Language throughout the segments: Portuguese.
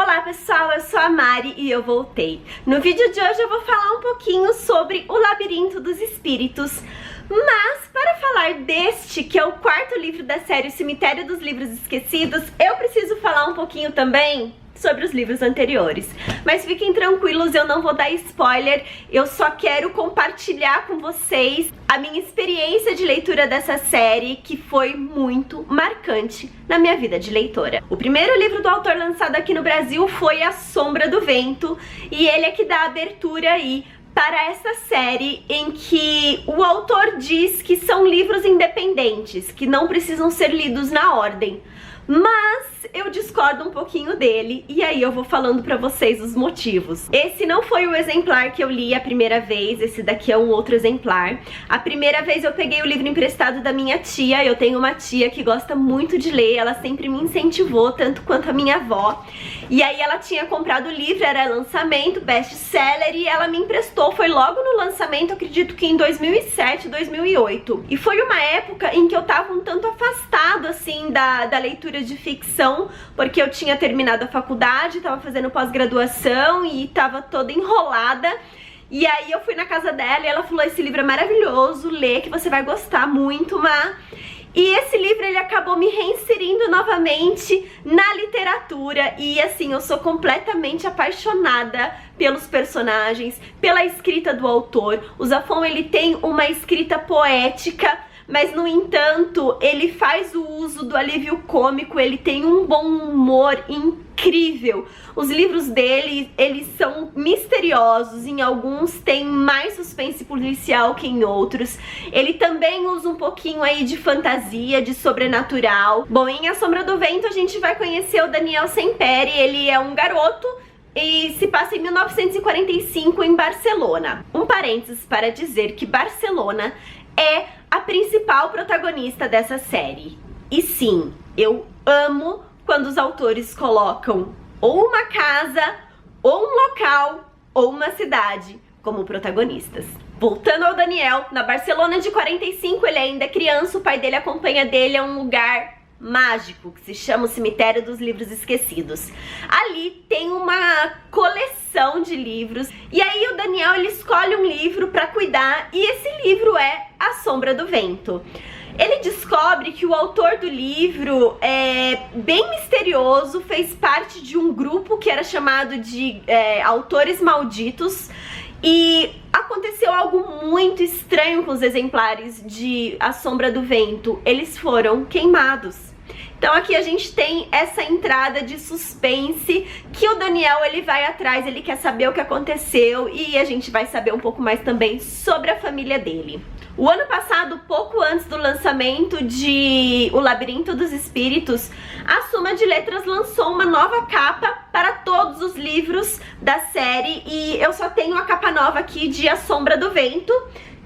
Olá pessoal, eu sou a Mari e eu voltei. No vídeo de hoje eu vou falar um pouquinho sobre O Labirinto dos Espíritos, mas para falar deste, que é o quarto livro da série O Cemitério dos Livros Esquecidos, eu preciso falar um pouquinho também sobre os livros anteriores. Mas fiquem tranquilos, eu não vou dar spoiler, eu só quero compartilhar com vocês a minha experiência de leitura dessa série, que foi muito marcante na minha vida de leitora. O primeiro livro do autor lançado aqui no Brasil foi A Sombra do Vento, e ele é que dá abertura aí para essa série em que o autor diz que são livros independentes, que não precisam ser lidos na ordem. Mas eu discordo um pouquinho dele e aí eu vou falando pra vocês os motivos. Esse não foi o exemplar que eu li a primeira vez, esse daqui é um outro exemplar. A primeira vez eu peguei o livro emprestado da minha tia, eu tenho uma tia que gosta muito de ler, ela sempre me incentivou, tanto quanto a minha avó. E aí ela tinha comprado o livro, era lançamento, best-seller, e ela me emprestou, foi logo no lançamento, acredito que em 2007, 2008. E foi uma época em que eu tava um tanto afastado, assim, da leitura de ficção, porque eu tinha terminado a faculdade, tava fazendo pós-graduação e tava toda enrolada. E aí eu fui na casa dela e ela falou: esse livro é maravilhoso, lê que você vai gostar muito, Má. E esse livro ele acabou me reinserindo novamente na literatura e assim, eu sou completamente apaixonada pelos personagens, pela escrita do autor. O Zafón, ele tem uma escrita poética, mas no entanto ele faz o uso do alívio cômico, ele tem um bom humor incrível. Os livros dele, eles são misteriosos, em alguns tem mais suspense policial que em outros. Ele também usa um pouquinho aí de fantasia, de sobrenatural. Bom, em A Sombra do Vento a gente vai conhecer o Daniel Semperi, ele é um garoto e se passa em 1945 em Barcelona. Um parênteses para dizer que Barcelona é a principal protagonista dessa série. E sim, eu amo quando os autores colocam ou uma casa, ou um local, ou uma cidade como protagonistas. Voltando ao Daniel, na Barcelona de 45, ele ainda é criança, o pai dele acompanha dele a um lugar mágico que se chama o Cemitério dos Livros Esquecidos. Ali tem uma coleção de livros e aí o Daniel ele escolhe um livro para cuidar e esse livro é A Sombra do Vento. Ele descobre que o autor do livro é bem misterioso, fez parte de um grupo que era chamado de Autores Malditos. E aconteceu algo muito estranho com os exemplares de A Sombra do Vento. Eles foram queimados. Então aqui a gente tem essa entrada de suspense que o Daniel ele vai atrás, ele quer saber o que aconteceu e a gente vai saber um pouco mais também sobre a família dele. O ano passado, pouco antes do lançamento de O Labirinto dos Espíritos, a Suma de Letras lançou uma nova capa para todos os livros da série e eu só tenho a capa nova aqui de A Sombra do Vento,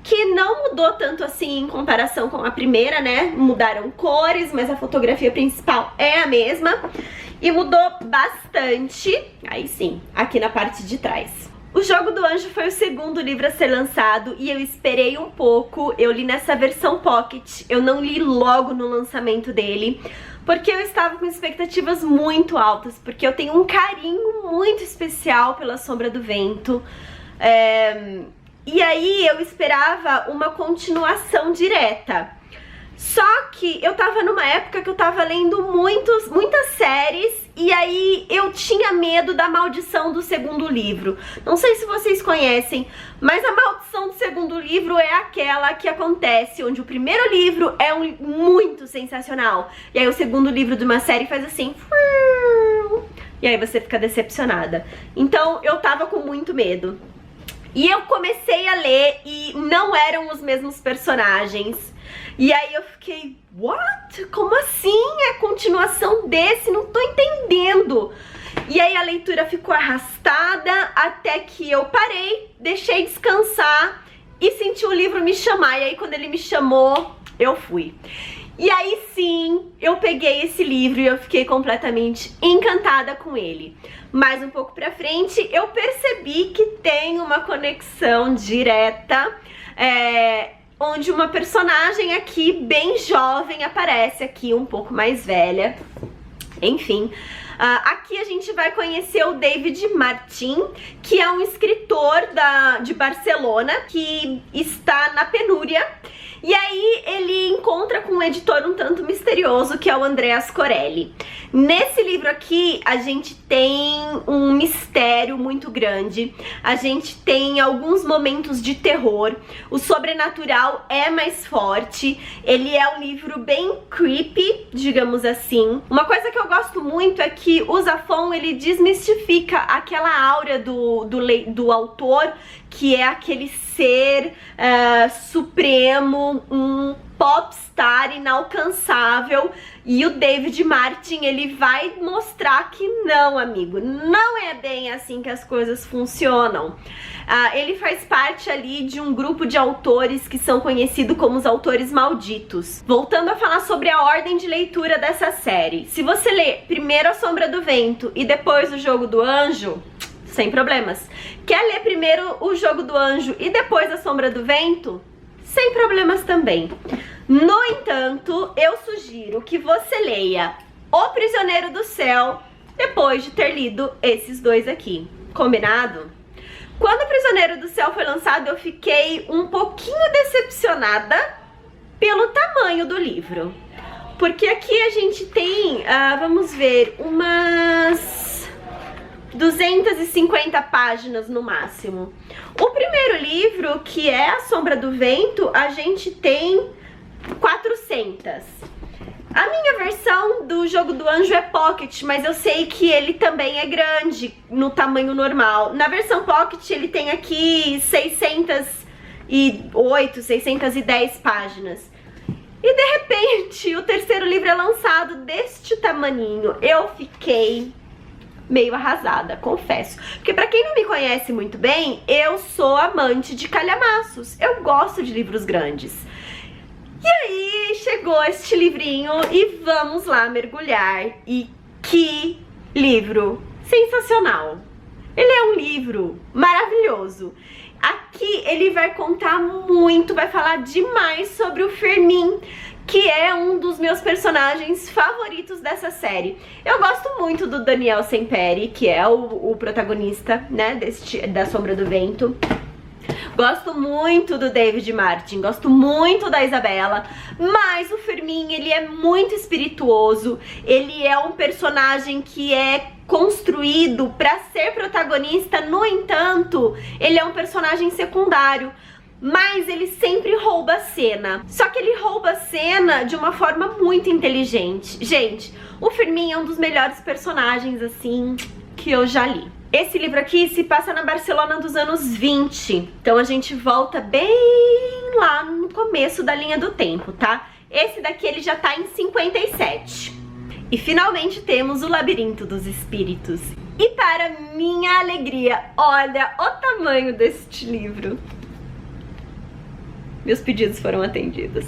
que não mudou tanto assim em comparação com a primeira, né? Mudaram cores, mas a fotografia principal é a mesma e mudou bastante, aí sim, aqui na parte de trás. O Jogo do Anjo foi o segundo livro a ser lançado e eu esperei um pouco, eu li nessa versão pocket, eu não li logo no lançamento dele, porque eu estava com expectativas muito altas, porque eu tenho um carinho muito especial pela Sombra do Vento, e aí eu esperava uma continuação direta. Só que eu tava numa época que eu tava lendo muitas séries e aí eu tinha medo da maldição do segundo livro. Não sei se vocês conhecem, mas a maldição do segundo livro é aquela que acontece onde o primeiro livro é muito sensacional e aí o segundo livro de uma série faz assim e aí você fica decepcionada. Então eu tava com muito medo. E eu comecei a ler e não eram os mesmos personagens. E aí eu fiquei, what? Como assim? É a continuação desse? Não tô entendendo. E aí a leitura ficou arrastada até que eu parei, deixei descansar e senti o livro me chamar. E aí quando ele me chamou, eu fui. E aí sim, eu peguei esse livro e eu fiquei completamente encantada com ele. Mais um pouco pra frente, eu percebi que tem uma conexão direta, onde uma personagem aqui bem jovem aparece aqui, um pouco mais velha. Enfim, Aqui a gente vai conhecer o David Martin, que é um escritor de Barcelona, que está na penúria. E aí ele encontra com um editor um tanto misterioso, que é o Andreas Corelli. Nesse livro aqui, a gente tem um mistério muito grande, a gente tem alguns momentos de terror, o sobrenatural é mais forte, ele é um livro bem creepy, digamos assim. Uma coisa que eu gosto muito é que o Zafón, ele desmistifica aquela aura do autor, que é aquele ser supremo, um popstar inalcançável, e o David Martin, ele vai mostrar que não, amigo, não é bem assim que as coisas funcionam. Ele faz parte ali de um grupo de autores que são conhecidos como os autores malditos. Voltando a falar sobre a ordem de leitura dessa série, se você ler primeiro A Sombra do Vento e depois O Jogo do Anjo, sem problemas. Quer ler primeiro O Jogo do Anjo e depois A Sombra do Vento? Sem problemas também. No entanto, eu sugiro que você leia O Prisioneiro do Céu depois de ter lido esses dois aqui. Combinado? Quando O Prisioneiro do Céu foi lançado, eu fiquei um pouquinho decepcionada pelo tamanho do livro. Porque aqui a gente tem, vamos ver, umas 250 páginas no máximo. O primeiro livro, que é A Sombra do Vento, a gente tem 400. A minha versão do Jogo do Anjo é Pocket, mas eu sei que ele também é grande no tamanho normal. Na versão Pocket ele tem aqui 608, 610 páginas. E de repente o terceiro livro é lançado deste tamaninho. Eu fiquei meio arrasada, confesso. Porque pra quem não me conhece muito bem, eu sou amante de calhamaços. Eu gosto de livros grandes. E aí chegou este livrinho e vamos lá mergulhar. E que livro sensacional! Ele é um livro maravilhoso. Aqui ele vai contar muito, vai falar demais sobre o Fermín, que é um dos meus personagens favoritos dessa série. Eu gosto muito do Daniel Semperi, que é o protagonista, né, da Sombra do Vento. Gosto muito do David Martin, gosto muito da Isabela, mas o Fermín, ele é muito espirituoso, ele é um personagem que é construído para ser protagonista, no entanto, ele é um personagem secundário, mas ele sempre rouba a cena. Só que ele rouba a cena de uma forma muito inteligente. Gente, o Fermín é um dos melhores personagens, assim, que eu já li. Esse livro aqui se passa na Barcelona dos anos 20, então a gente volta bem lá no começo da linha do tempo, tá? Esse daqui ele já tá em 57. E finalmente temos O Labirinto dos Espíritos. E para minha alegria, olha o tamanho deste livro. Meus pedidos foram atendidos.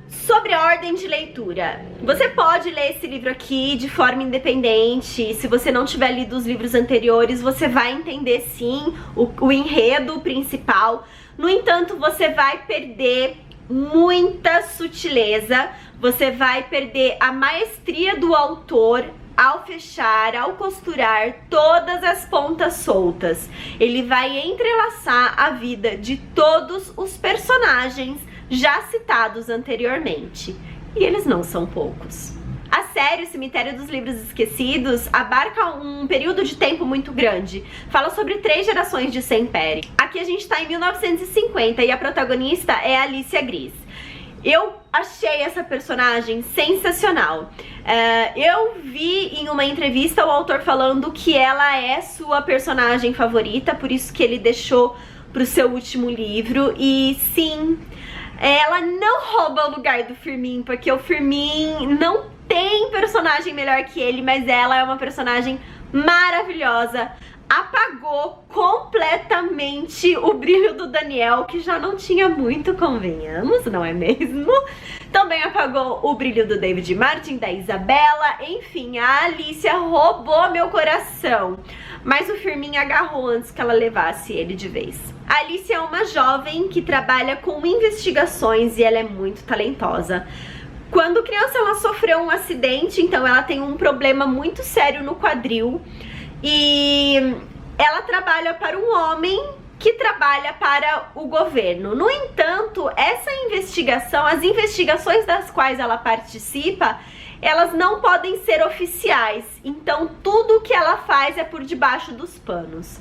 Sobre a ordem de leitura, você pode ler esse livro aqui de forma independente. Se você não tiver lido os livros anteriores, você vai entender sim o enredo principal. No entanto, você vai perder muita sutileza, você vai perder a maestria do autor ao fechar, ao costurar todas as pontas soltas. Ele vai entrelaçar a vida de todos os personagens já citados anteriormente. E eles não são poucos. A série O Cemitério dos Livros Esquecidos abarca um período de tempo muito grande. Fala sobre 3 gerações de Semperi. Aqui a gente tá em 1950 e a protagonista é a Alicia Gris. Eu achei essa personagem sensacional. Eu vi em uma entrevista o autor falando que ela é sua personagem favorita, por isso que ele deixou pro seu último livro. E sim, ela não rouba o lugar do Fermín, porque o Fermín não tem personagem melhor que ele, mas ela é uma personagem maravilhosa. Apagou completamente o brilho do Daniel, que já não tinha muito, convenhamos, não é mesmo? Também apagou o brilho do David Martin, da Isabela, enfim, a Alicia roubou meu coração. Mas o Fermín agarrou antes que ela levasse ele de vez. A Alicia é uma jovem que trabalha com investigações e ela é muito talentosa. Quando criança ela sofreu um acidente, então ela tem um problema muito sério no quadril e ela trabalha para um homem que trabalha para o governo. No entanto, essa investigação, as investigações das quais ela participa, elas não podem ser oficiais, então tudo que ela faz é por debaixo dos panos.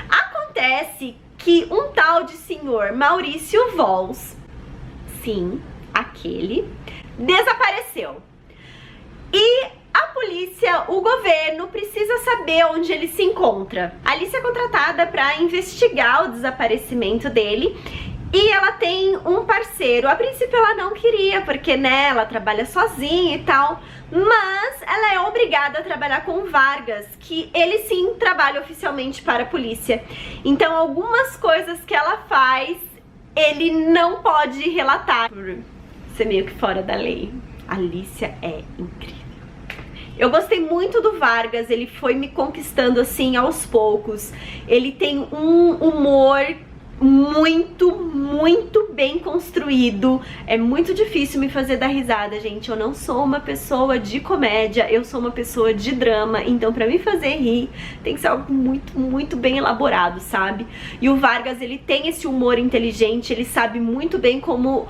Acontece que um tal de senhor Maurício Valls, sim, aquele, desapareceu. E a polícia, o governo, precisa saber onde ele se encontra. A Alicia é contratada para investigar o desaparecimento dele e ela tem um parceiro. A princípio ela não queria, porque né, ela trabalha sozinha e tal, mas ela é obrigada a trabalhar com o Vargas, que ele sim trabalha oficialmente para a polícia. Então algumas coisas que ela faz, ele não pode relatar, por ser meio que fora da lei. A Alicia é incrível. Eu gostei muito do Vargas, ele foi me conquistando assim aos poucos. Ele tem um humor muito bem construído. É muito difícil me fazer dar risada, gente. Eu não sou uma pessoa de comédia, eu sou uma pessoa de drama. Então pra me fazer rir tem que ser algo muito bem elaborado, sabe? E o Vargas, ele tem esse humor inteligente, ele sabe muito bem como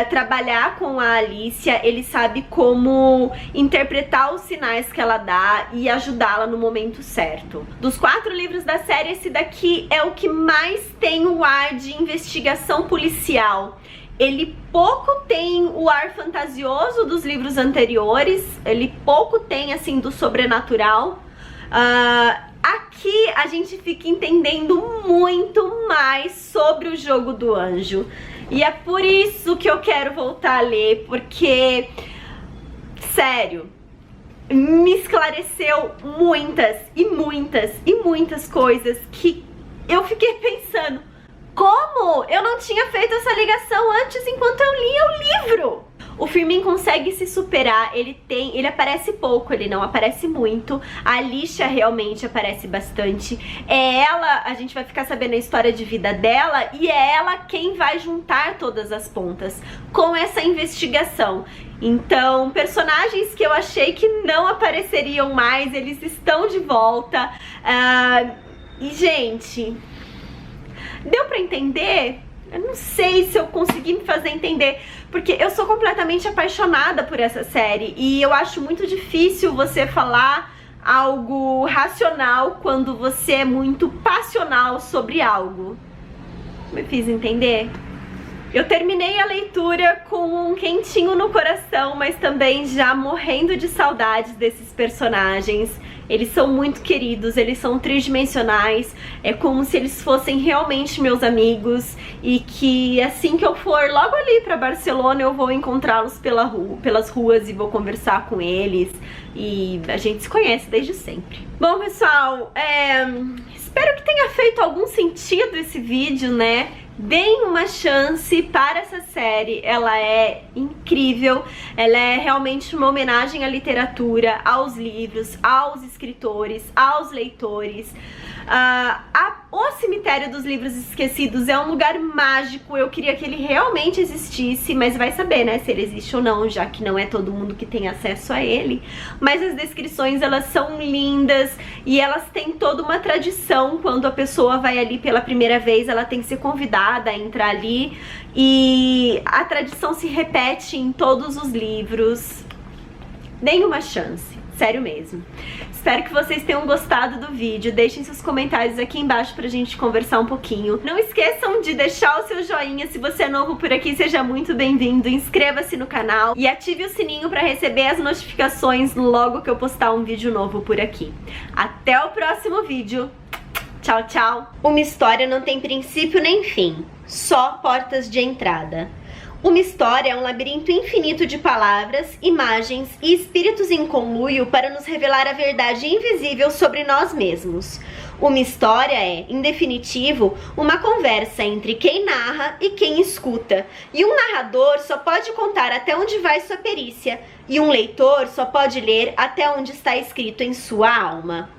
trabalhar com a Alicia, ele sabe como interpretar os sinais que ela dá e ajudá-la no momento certo. Dos 4 livros da série, esse daqui é o que mais tem o ar de investigação policial. Ele pouco tem o ar fantasioso dos livros anteriores, ele pouco tem assim do sobrenatural. Aqui a gente fica entendendo muito mais sobre o jogo do anjo. E é por isso que eu quero voltar a ler, porque, sério, me esclareceu muitas coisas que eu fiquei pensando, como eu não tinha feito essa ligação antes enquanto eu lia o livro? O Firmin consegue se superar, ele aparece pouco, ele não aparece muito. A Alicia realmente aparece bastante. É ela, a gente vai ficar sabendo a história de vida dela e é ela quem vai juntar todas as pontas com essa investigação. Então, personagens que eu achei que não apareceriam mais, eles estão de volta. E, gente, deu pra entender? Eu não sei se eu consegui me fazer entender, porque eu sou completamente apaixonada por essa série e eu acho muito difícil você falar algo racional quando você é muito passional sobre algo. Me fiz entender? Eu terminei a leitura com um quentinho no coração, mas também já morrendo de saudades desses personagens. Eles são muito queridos, eles são tridimensionais, é como se eles fossem realmente meus amigos e que assim que eu for logo ali pra Barcelona eu vou encontrá-los pelas ruas e vou conversar com eles e a gente se conhece desde sempre. Bom, pessoal, espero que tenha feito algum sentido esse vídeo, né? Deem uma chance para essa série, ela é incrível, ela é realmente uma homenagem à literatura, aos livros, aos escritores, aos leitores. O Cemitério dos Livros Esquecidos é um lugar mágico, eu queria que ele realmente existisse, mas vai saber, né, se ele existe ou não, já que não é todo mundo que tem acesso a ele. Mas as descrições, elas são lindas e elas têm toda uma tradição. Quando a pessoa vai ali pela primeira vez, ela tem que ser convidada a entrar ali e a tradição se repete em todos os livros. Deem uma chance, sério mesmo. Espero que vocês tenham gostado do vídeo, deixem seus comentários aqui embaixo pra gente conversar um pouquinho. Não esqueçam de deixar o seu joinha, se você é novo por aqui, seja muito bem-vindo. Inscreva-se no canal e ative o sininho pra receber as notificações logo que eu postar um vídeo novo por aqui. Até o próximo vídeo. Tchau, tchau. Uma história não tem princípio nem fim, só portas de entrada. Uma história é um labirinto infinito de palavras, imagens e espíritos em conluio para nos revelar a verdade invisível sobre nós mesmos. Uma história é, em definitivo, uma conversa entre quem narra e quem escuta. E um narrador só pode contar até onde vai sua perícia, e um leitor só pode ler até onde está escrito em sua alma.